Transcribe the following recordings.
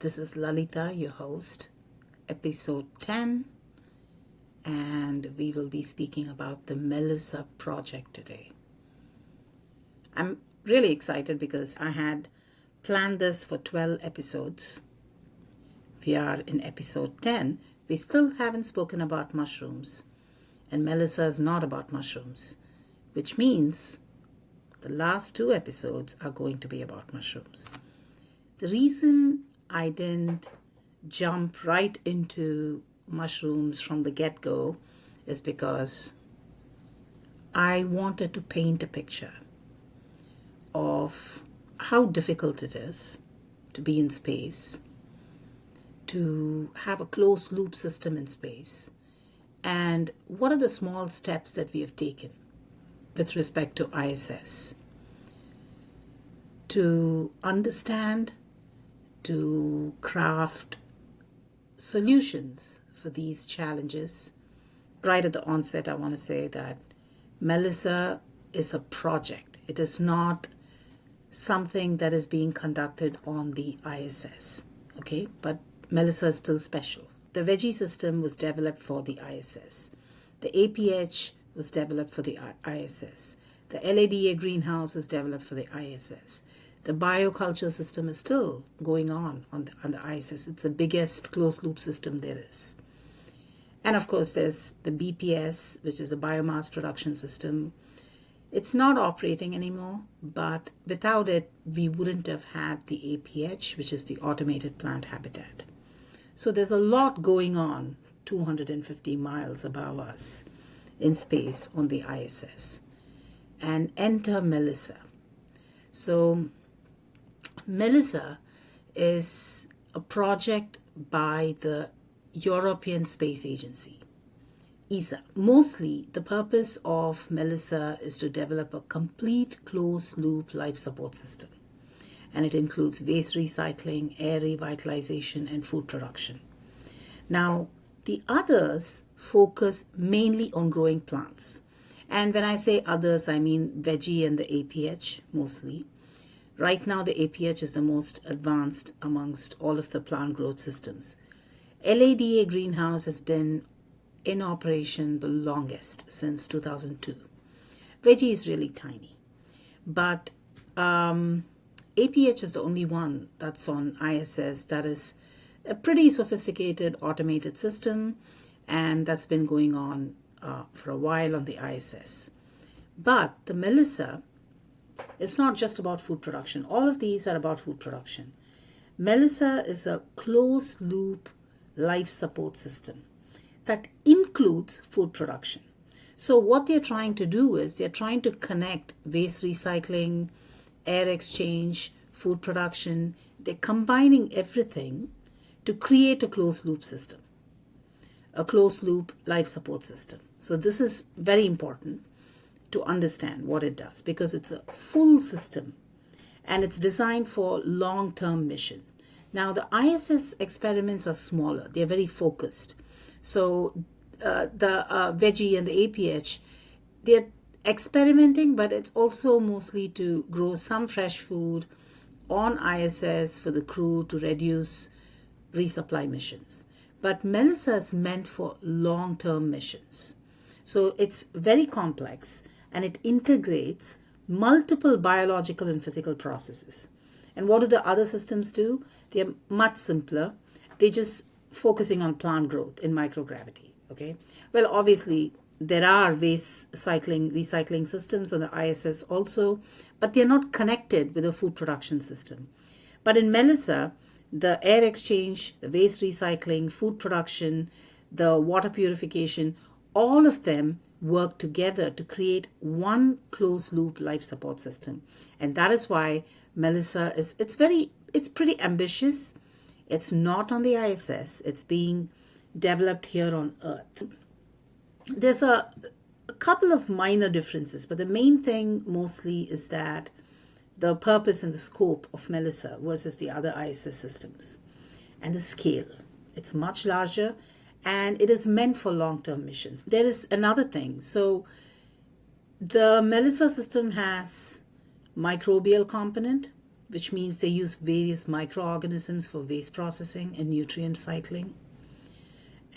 This is Lalita, your host, episode 10, and we will be speaking about the MELiSSA project today. I'm really excited because I had planned this for 12 episodes. We are in episode 10. We still haven't spoken about mushrooms, and MELiSSA is not about mushrooms, which means the last 2 episodes are going to be about mushrooms. The reason I didn't jump right into mushrooms from the get-go is because I wanted to paint a picture of how difficult it is to be in space, to have a closed loop system in space, and what are the small steps that we have taken with respect to ISS to understand, to craft solutions for these challenges. Right at the onset, I want to say that MELiSSA is a project. It is not something that is being conducted on the ISS, okay? But MELiSSA is still special. The veggie system was developed for the ISS. The APH was developed for the ISS. The LADA greenhouse was developed for the ISS. The bioculture system is still going on the ISS. It's the biggest closed-loop system there is. And of course, there's the BPS, which is a biomass production system. It's not operating anymore, but without it, we wouldn't have had the APH, which is the automated plant habitat. So there's a lot going on 250 miles above us in space on the ISS. And enter MELiSSA. So MELiSSA is a project by the European Space Agency, ESA. Mostly, the purpose of MELiSSA is to develop a complete closed-loop life support system. And it includes waste recycling, air revitalization, and food production. Now, the others focus mainly on growing plants. And when I say others, I mean veggie and the APH mostly. Right now, the APH is the most advanced amongst all of the plant growth systems. LADA greenhouse has been in operation the longest, since 2002. Veggie is really tiny. But APH is the only one that's on ISS that is a pretty sophisticated automated system, and that's been going on for a while on the ISS. But the MELiSSA is not just about food production. All of these are about food production. MELiSSA is a closed loop life support system that includes food production. So what they're trying to do is they're trying to connect waste recycling, air exchange, food production. They're combining everything to create a closed loop system, a closed loop life support system. So this is very important to understand what it does, because it's a full system and it's designed for long-term mission. Now, the ISS experiments are smaller. They're very focused. So the veggie and the APH, they're experimenting, but it's also mostly to grow some fresh food on ISS for the crew to reduce resupply missions. But MELiSSA is meant for long-term missions. So it's very complex, and it integrates multiple biological and physical processes. And what do the other systems do? They're much simpler. They're just focusing on plant growth in microgravity. Okay. Well, obviously, there are waste recycling systems on the ISS also, but they're not connected with a food production system. But in MELiSSA, the air exchange, the waste recycling, food production, the water purification, all of them work together to create one closed loop life support system. And that is why MELiSSA it's pretty ambitious. It's not on the ISS. It's being developed here on Earth. There's a couple of minor differences, but the main thing mostly is that the purpose and the scope of MELiSSA versus the other ISS systems, and the scale. It's much larger, and it is meant for long-term missions. There is another thing. So the MELiSSA system has microbial component which means they use various microorganisms for waste processing and nutrient cycling.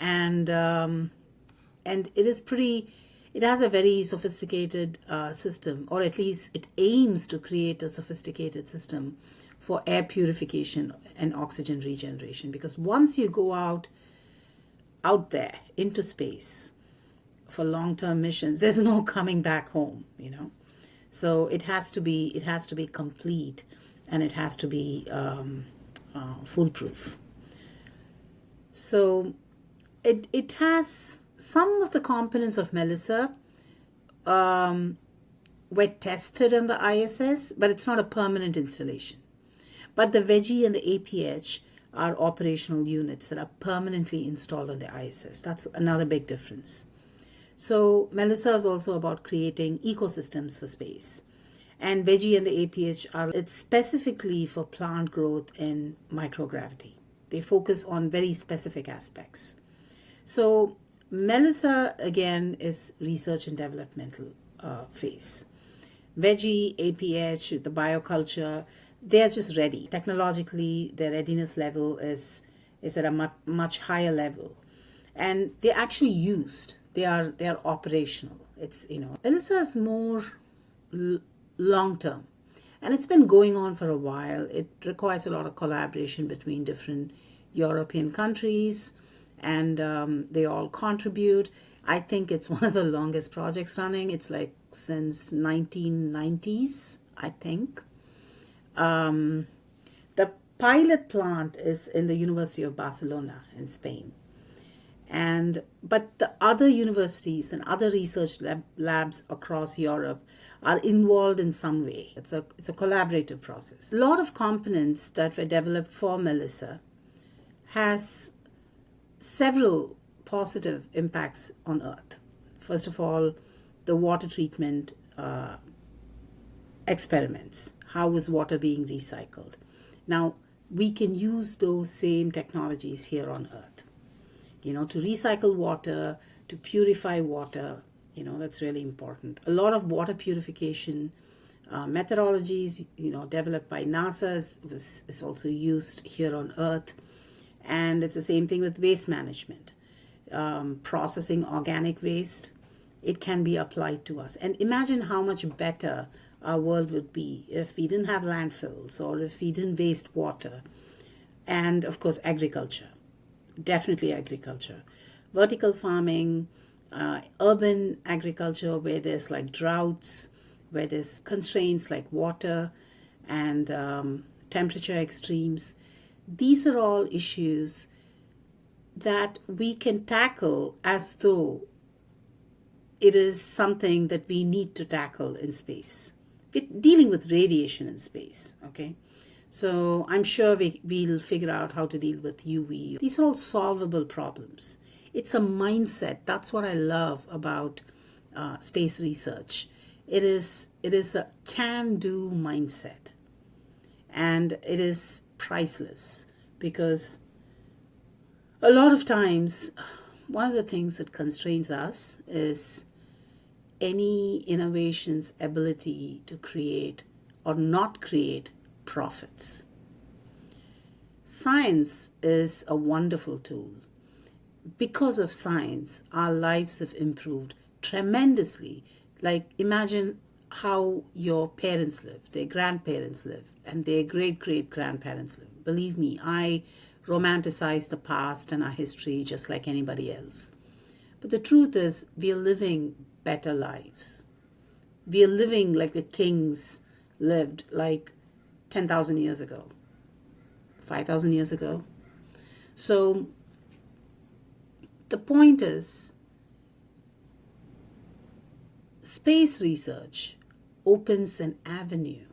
And it has a very sophisticated system, or at least it aims to create a sophisticated system for air purification and oxygen regeneration. Because once you go out there into space for long-term missions, there's no coming back home, So it has to be complete, and it has to be foolproof. So it has some of the components of MELiSSA were tested on the ISS, but it's not a permanent installation. But the VEGI and the APH are operational units that are permanently installed on the ISS. That's another big difference. So MELiSSA is also about creating ecosystems for space. And VEGI and the APH it's specifically for plant growth in microgravity. They focus on very specific aspects. So MELiSSA, again, is research and developmental phase. VEGI, APH, the bioculture, they are just ready. Technologically, their readiness level is at a much higher level. And they're actually used. They are operational. MELiSSA is more long-term. And it's been going on for a while. It requires a lot of collaboration between different European countries, and they all contribute. I think it's one of the longest projects running. It's like since 1990s, I think. The pilot plant is in the University of Barcelona in Spain. But the other universities and other research labs across Europe are involved in some way. It's a collaborative process. A lot of components that were developed for MELiSSA has several positive impacts on Earth. First of all, the water treatment experiments. How is water being recycled? Now, we can use those same technologies here on Earth. To recycle water, to purify water, that's really important. A lot of water purification methodologies, developed by NASA is also used here on Earth. And it's the same thing with waste management. Processing organic waste, it can be applied to us. And imagine how much better our world would be if we didn't have landfills, or if we didn't waste water. And of course, agriculture. Definitely agriculture. Vertical farming, urban agriculture where there's like droughts, where there's constraints like water and temperature extremes. These are all issues that we can tackle as though it is something that we need to tackle in space. We're dealing with radiation in space, okay? So I'm sure we'll figure out how to deal with UV. These are all solvable problems. It's a mindset. That's what I love about space research. It is a can-do mindset. And it is priceless, because a lot of times one of the things that constrains us is any innovation's ability to create or not create profits. Science is a wonderful tool. Because of science, our lives have improved tremendously. Like, imagine how your parents lived, their grandparents lived, and their great-great-grandparents lived. Believe me, I romanticize the past and our history just like anybody else. But the truth is, we are living better lives. We are living like the kings lived, like 10,000 years ago, 5,000 years ago. So the point is, space research opens an avenue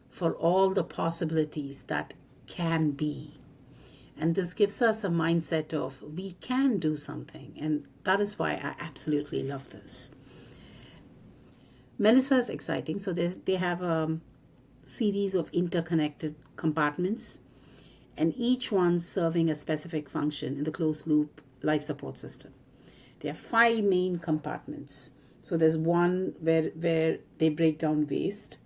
for all the possibilities that can be. And this gives us a mindset of we can do something. And that is why I absolutely love this. MELiSSA is exciting. So they have a series of interconnected compartments, and each one serving a specific function in the closed loop life support system. There are 5 main compartments. So there's one where they break down waste.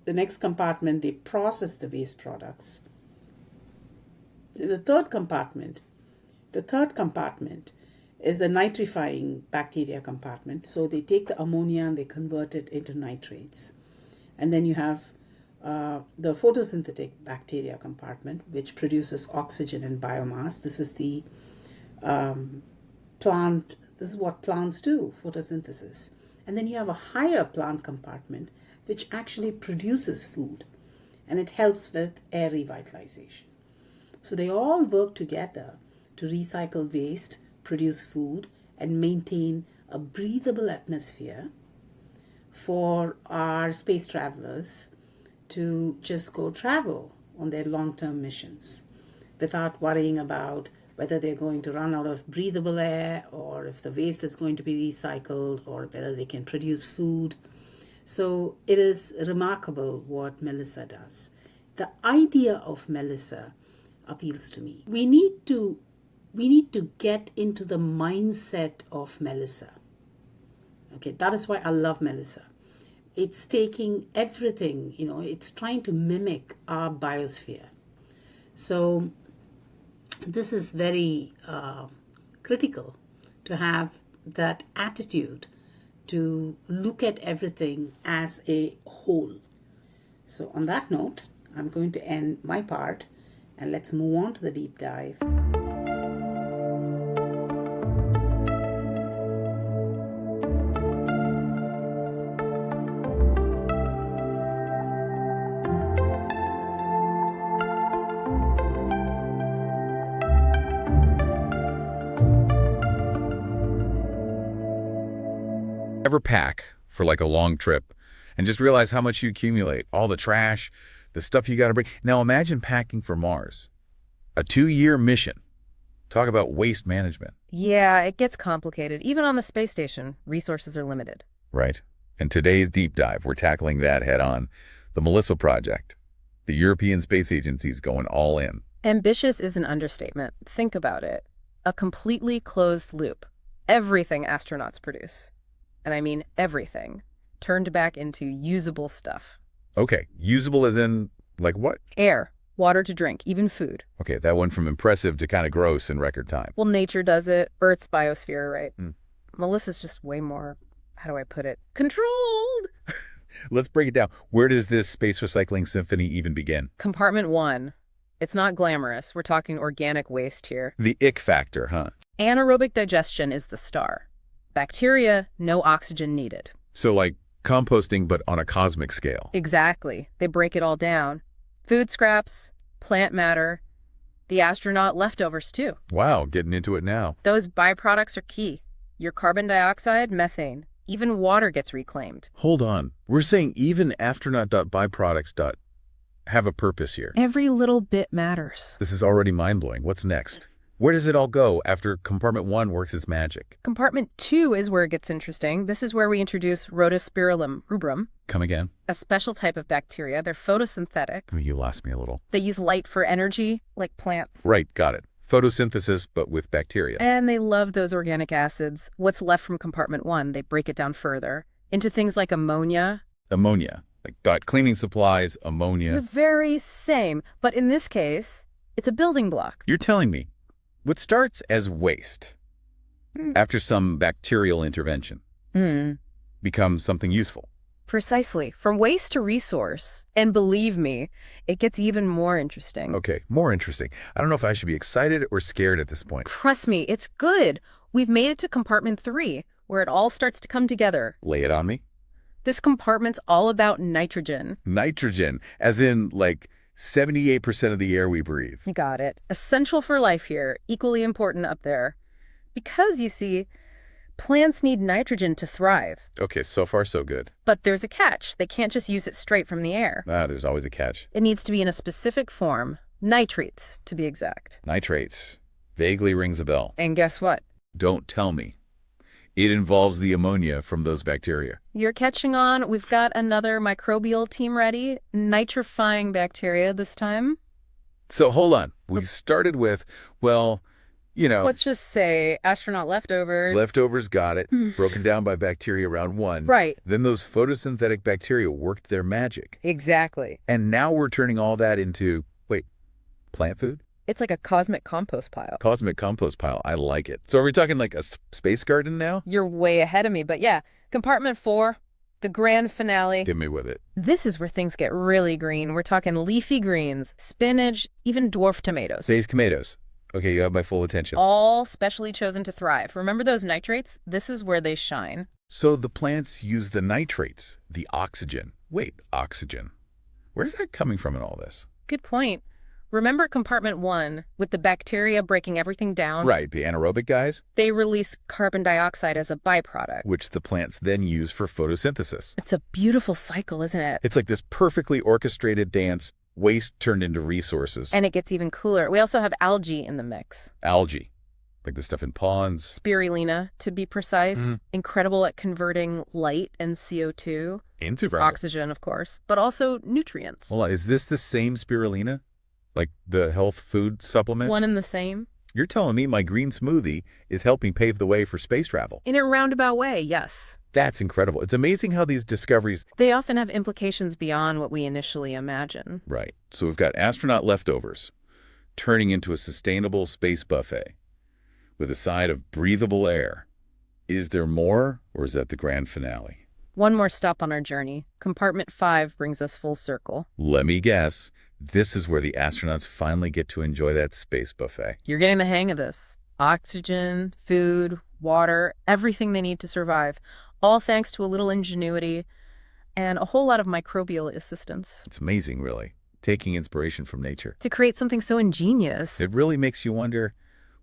The next compartment, they process the waste products. The third compartment is the nitrifying bacteria compartment. So they take the ammonia and they convert it into nitrates. And then you have the photosynthetic bacteria compartment, which produces oxygen and biomass. This is the plant, this is what plants do, photosynthesis. And then you have a higher plant compartment, which actually produces food, and it helps with air revitalization. So they all work together to recycle waste, produce food, and maintain a breathable atmosphere for our space travelers to just go travel on their long-term missions without worrying about whether they're going to run out of breathable air, or if the waste is going to be recycled, or whether they can produce food. So it is remarkable what MELiSSA does. The idea of MELiSSA appeals to me. We need to get into the mindset of MELiSSA. Okay, that is why I love MELiSSA. It's taking everything, it's trying to mimic our biosphere. So this is very critical to have that attitude to look at everything as a whole. So on that note, I'm going to end my part and let's move on to the deep dive. Ever pack for like a long trip and just realize how much you accumulate, all the trash, the stuff you got to bring. Now imagine packing for Mars, a 2-year mission. Talk about waste management. Yeah, it gets complicated. Even on the space station, resources are limited. Right. And today's deep dive, we're tackling that head on. The MELiSSA project. The European Space Agency's going all in. Ambitious is an understatement. Think about it. A completely closed loop. Everything astronauts produce, and I mean everything, turned back into usable stuff. Okay, usable as in, like what? Air, water to drink, even food. Okay, that went from impressive to kind of gross in record time. Well, nature does it. Earth's biosphere, right? MELiSSA's just way more, how do I put it, controlled. Let's break it down. Where does this space recycling symphony even begin? Compartment 1. It's not glamorous. We're talking organic waste here. The ick factor, huh? Anaerobic digestion is the star. Bacteria, no oxygen needed. So like composting, but on a cosmic scale. Exactly. They break it all down. Food scraps, plant matter, the astronaut leftovers too. Wow, getting into it now. Those byproducts are key. Your carbon dioxide, methane, even water gets reclaimed. Hold on. We're saying even astronaut.byproducts. Have a purpose here. Every little bit matters. This is already mind-blowing. What's next? Where does it all go after compartment 1 works its magic? Compartment 2 is where it gets interesting. This is where we introduce Rhodospirillum rubrum. Come again? A special type of bacteria. They're photosynthetic. You lost me a little. They use light for energy, like plants. Right, got it. Photosynthesis, but with bacteria. And they love those organic acids. What's left from compartment 1, they break it down further into things like ammonia. Ammonia. Like got cleaning supplies, ammonia. The very same. But in this case, it's a building block. You're telling me what starts as waste after some bacterial intervention becomes something useful. Precisely. From waste to resource. And believe me, it gets even more interesting. Okay, more interesting. I don't know if I should be excited or scared at this point. Trust me, it's good. We've made it to compartment 3, where it all starts to come together. Lay it on me. This compartment's all about nitrogen. Nitrogen, as in like 78% of the air we breathe. You got it. Essential for life here, equally important up there. Because, you see, plants need nitrogen to thrive. Okay, so far so good. But there's a catch. They can't just use it straight from the air. There's always a catch. It needs to be in a specific form. Nitrates, to be exact. Nitrates. Vaguely rings a bell. And guess what? Don't tell me. It involves the ammonia from those bacteria. You're catching on. We've got another microbial team ready. Nitrifying bacteria this time. So hold on. We started with, well, You know, Let's just say astronaut leftovers. leftovers got it, broken down by bacteria round one. Right. Then those photosynthetic bacteria worked their magic. Exactly. And now we're turning all that into, wait, plant food? It's like a cosmic compost pile. Cosmic compost pile. I like it. So are we talking like a space garden now? You're way ahead of me, but yeah. Compartment 4, the grand finale. Give me with it. This is where things get really green. We're talking leafy greens, spinach, even dwarf tomatoes. Space tomatoes. Okay, you have my full attention. All specially chosen to thrive. Remember those nitrates? This is where they shine. So the plants use the nitrates, the oxygen. Wait, oxygen. Where's that coming from in all this? Good point. Remember compartment 1 with the bacteria breaking everything down? Right, the anaerobic guys, They release carbon dioxide as a byproduct. which the plants then use for photosynthesis. It's a beautiful cycle, isn't it? It's like this perfectly orchestrated dance, waste turned into resources. And it gets even cooler. We also have algae in the mix. Algae, like the stuff in ponds. Spirulina, to be precise. Incredible at converting light and CO2. Into Oxygen, of course, but also nutrients. Hold on, is this the same spirulina? Like the health food supplement? One and the same. You're telling me my green smoothie is helping pave the way for space travel? In a roundabout way, yes. That's incredible. It's amazing how these discoveries... They often have implications beyond what we initially imagine. Right. So we've got astronaut leftovers turning into a sustainable space buffet with a side of breathable air. Is there more, or is that the grand finale? One more stop on our journey. Compartment 5 brings us full circle. Let me guess. This is where the astronauts finally get to enjoy that space buffet. You're getting the hang of this. Oxygen, food, water, everything they need to survive. All thanks to a little ingenuity and a whole lot of microbial assistance. It's amazing, really, taking inspiration from nature. To create something so ingenious. It really makes you wonder,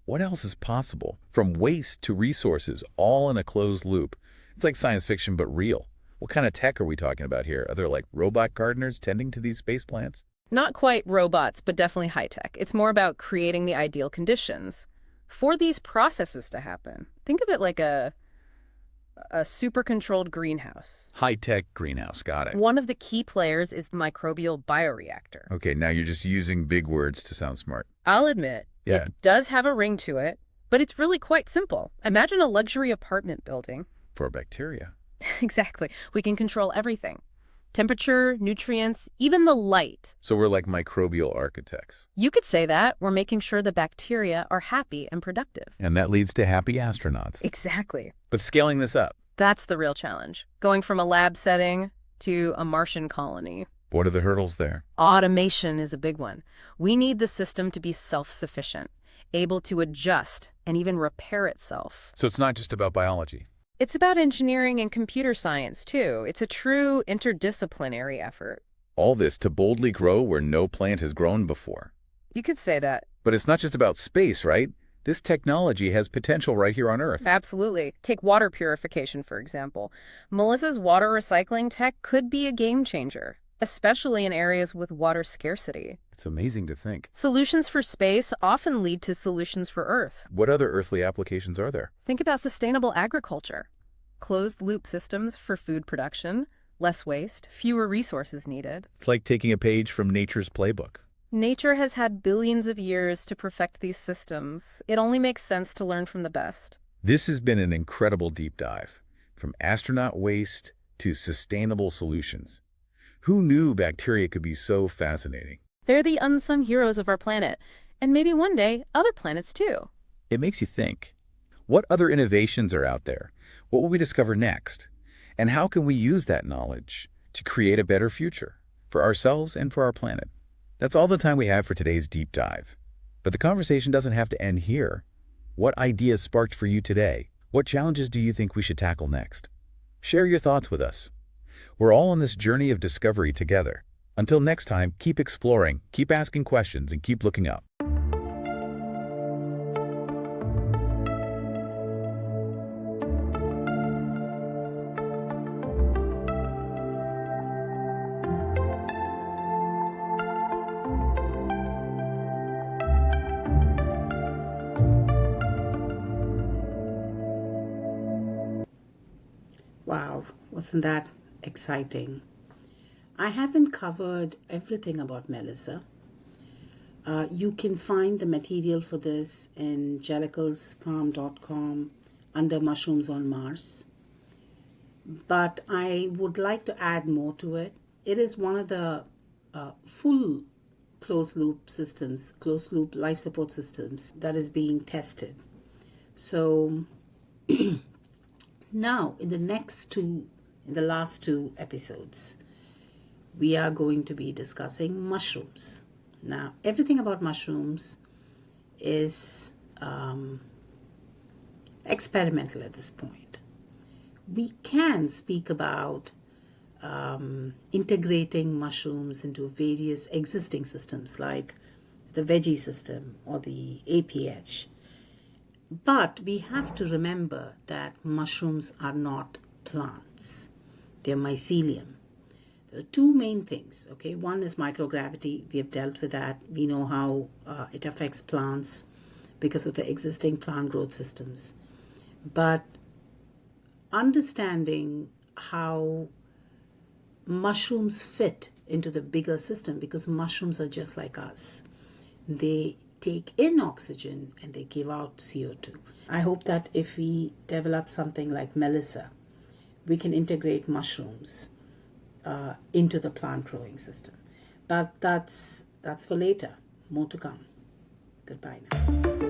what else is possible? From waste to resources, all in a closed loop. It's like science fiction, but real. What kind of tech are we talking about here? Are there like robot gardeners tending to these space plants? Not quite robots, but definitely high-tech. It's more about creating the ideal conditions for these processes to happen. Think of it like a super-controlled greenhouse. High-tech greenhouse, got it. One of the key players is the microbial bioreactor. Okay, now you're just using big words to sound smart. I'll admit, Yeah. it does have a ring to it, but it's really quite simple. Imagine a luxury apartment building. For bacteria. Exactly. We can control everything. Temperature, nutrients, even the light. So we're like microbial architects. You could say that. We're making sure the bacteria are happy and productive. And that leads to happy astronauts. Exactly. But scaling this up, That's the real challenge. Going from a lab setting to a Martian colony. what are the hurdles there? Automation is a big one. We need the system to be self-sufficient, able to adjust and even repair itself. So it's not just about biology. It's about engineering and computer science, too. It's a true interdisciplinary effort. All this to boldly grow where no plant has grown before. You could say that. But it's not just about space, right? This technology has potential right here on Earth. Absolutely. Take water purification, for example. MELiSSA's water recycling tech could be a game changer, especially in areas with water scarcity. It's amazing to think. Solutions for space often lead to solutions for Earth. What other earthly applications are there? Think about sustainable agriculture. Closed-loop systems for food production, less waste, fewer resources needed. It's like taking a page from nature's playbook. Nature has had billions of years to perfect these systems. It only makes sense to learn from the best. This has been an incredible deep dive, from astronaut waste to sustainable solutions. Who knew bacteria could be so fascinating? They're the unsung heroes of our planet, and maybe one day, other planets too. It makes you think. What other innovations are out there? What will we discover next? And how can we use that knowledge to create a better future for ourselves and for our planet? That's all the time we have for today's deep dive. But the conversation doesn't have to end here. What ideas sparked for you today? What challenges do you think we should tackle next? Share your thoughts with us. We're all on this journey of discovery together. Until next time, keep exploring, keep asking questions, and keep looking up. Wow, wasn't that exciting? I haven't covered everything about MELiSSA. You can find the material for this in jelliclesfarm.com under Mushrooms on Mars. But I would like to add more to it. It is one of the full closed loop systems, closed loop life support systems that is being tested. So now in the last two episodes, we are going to be discussing mushrooms. Now, everything about mushrooms is experimental at this point. We can speak about integrating mushrooms into various existing systems like the veggie system or the APH. But we have to remember that mushrooms are not plants. They're mycelium. There are two main things, okay? One is microgravity. We have dealt with that. We know how it affects plants because of the existing plant growth systems. But understanding how mushrooms fit into the bigger system, because mushrooms are just like us. They take in oxygen and they give out CO2. I hope that if we develop something like MELiSSA, we can integrate mushrooms into the plant growing system. But that's for later. More to come. Goodbye now.